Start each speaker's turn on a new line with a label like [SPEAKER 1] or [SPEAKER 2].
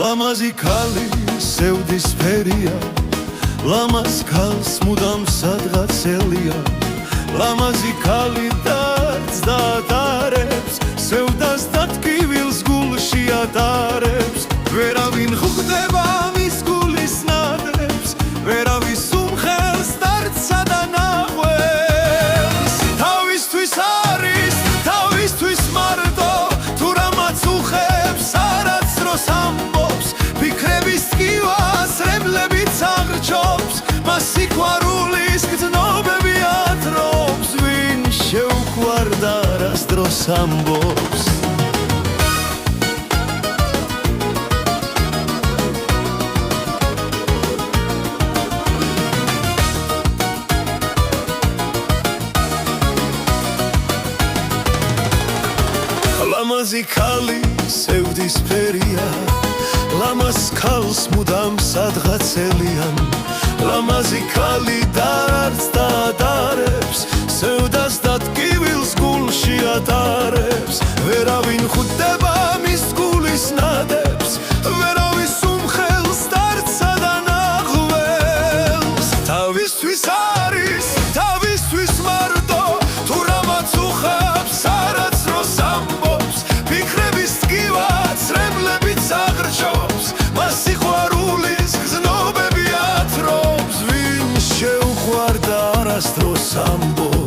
[SPEAKER 1] ლამაზი ქალი სევდის ფერია, ლამაზ ქალს მუდამ სადღაცელია. ლამაზი ქალი დარდს და ატარებს, სევდას და ტკივილს გულში ატარებს. ვერავინ ხვდება მის გულის ნადრებს, ვერავის უმხელს დარდსა და ნახველს. თავისთვის არის, თავისთვის მარტო, თუ რამაც უხებს არაც დროს ამბობს. ფიქრების ტკივას რემლებიც აღრჩობს, მას სიყვარულის გრძნობები ათრობს. ვინ შეუყვარდა რას დროს ამბობს. ლამაზი ქალი სევდის ფერია, ლამაზ ქალს მუდამ სადღაცელიან. ლამაზი ქალი დარდს და ატარებს, სევდას და ტკივილს გულში ატარებს. ვერავინ ხვდება მის გულის ნადებს, ვერავის უმხელს დარდსა და ნახველს. თავისთვის არის, თავისთვის მარტო, თუ რამაც უხობს არაც დროს ამბობს. ფიქრების ტკივაც რემლებიც აღრჩობს, მას სიყვარულის გრძნობები ათრობს. ვინ შეუყვარდა არასდროს ამბობს.